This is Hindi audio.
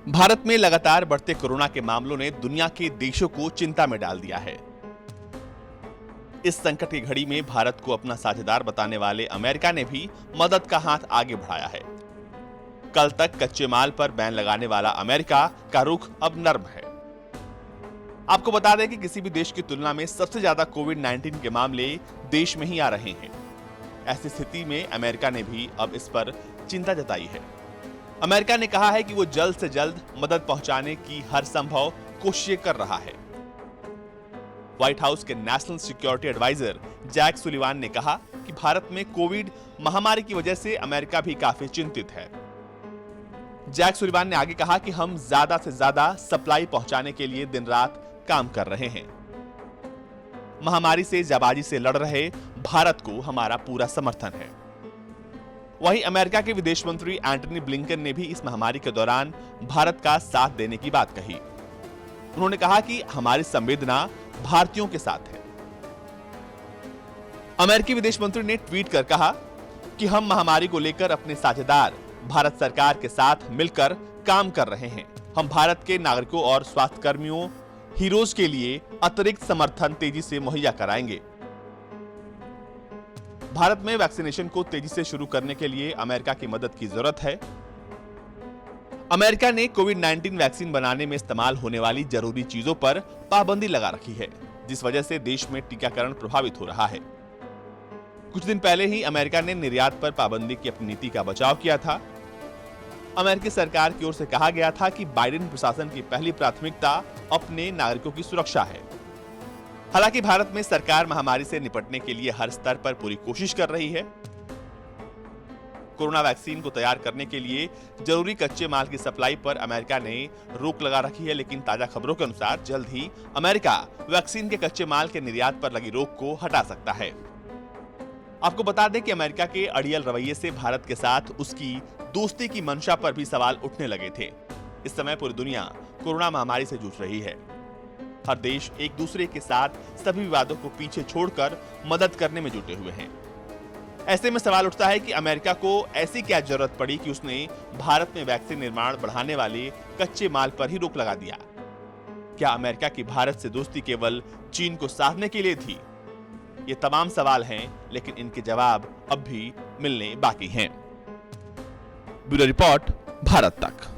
भारत में लगातार बढ़ते कोरोना के मामलों ने दुनिया के देशों को चिंता में डाल दिया है। इस संकट की घड़ी में भारत को अपना साझेदार बताने वाले अमेरिका ने भी मदद का हाथ आगे बढ़ाया है। कल तक कच्चे माल पर बैन लगाने वाला अमेरिका का रुख अब नर्म है। आपको बता दें कि किसी भी देश की तुलना में सबसे ज्यादा कोविड-19 के मामले देश में ही आ रहे हैं। ऐसी स्थिति में अमेरिका ने भी अब इस पर चिंता जताई है। अमेरिका ने कहा है कि वो जल्द से जल्द मदद पहुंचाने की हर संभव कोशिशें कर रहा है। व्हाइट हाउस के national security adviser Jake Sullivan ने कहा कि भारत में कोविड महामारी की वजह से अमेरिका भी काफी चिंतित है। जैक सुलिवान ने आगे कहा कि हम ज्यादा से ज्यादा सप्लाई पहुंचाने के लिए दिन रात काम कर रहे हैं। महामारी से जाबाजी से लड़ रहे भारत को हमारा पूरा समर्थन है। वहीं अमेरिका के विदेश मंत्री एंटनी ब्लिंकन ने भी इस महामारी के दौरान भारत का साथ देने की बात कही। उन्होंने कहा कि हमारी संवेदना भारतीयों के साथ है। अमेरिकी विदेश मंत्री ने ट्वीट कर कहा कि हम महामारी को लेकर अपने साझेदार भारत सरकार के साथ मिलकर काम कर रहे हैं। हम भारत के नागरिकों और स्वास्थ्य कर्मियों हीरोज के लिए अतिरिक्त समर्थन तेजी से मुहैया कराएंगे। भारत में वैक्सीनेशन को तेजी से शुरू करने के लिए अमेरिका की मदद की जरूरत है। अमेरिका ने कोविड-19 वैक्सीन बनाने में इस्तेमाल होने वाली जरूरी चीजों पर पाबंदी लगा रखी है, जिस वजह से देश में टीकाकरण प्रभावित हो रहा है। कुछ दिन पहले ही अमेरिका ने निर्यात पर पाबंदी की अपनी नीति का बचाव किया था। अमेरिकी सरकार की ओर से कहा गया था कि बाइडेन प्रशासन की पहली प्राथमिकता अपने नागरिकों की सुरक्षा है। हालांकि भारत में सरकार महामारी से निपटने के लिए हर स्तर पर पूरी कोशिश कर रही है। कोरोना वैक्सीन को तैयार करने के लिए जरूरी कच्चे माल की सप्लाई पर अमेरिका ने रोक लगा रखी है, लेकिन ताजा खबरों के अनुसार जल्द ही अमेरिका वैक्सीन के कच्चे माल के निर्यात पर लगी रोक को हटा सकता है। आपको बता दें कि अमेरिका के अड़ियल रवैये से भारत के साथ उसकी दोस्ती की मंशा पर भी सवाल उठने लगे थे। इस समय पूरी दुनिया कोरोना महामारी से जूझ रही है। हर देश एक दूसरे के साथ सभी विवादों को पीछे छोड़कर मदद करने में जुटे हुए हैं। ऐसे में सवाल उठता है कि अमेरिका को ऐसी क्या जरूरत पड़ी कि उसने भारत में वैक्सीन निर्माण बढ़ाने वाले कच्चे माल पर ही रोक लगा दिया। क्या अमेरिका की भारत से दोस्ती केवल चीन को साधने के लिए थी? ये तमाम सवाल हैं, लेकिन इनके जवाब अब भी मिलने बाकी हैं। ब्यूरो रिपोर्ट, भारत तक।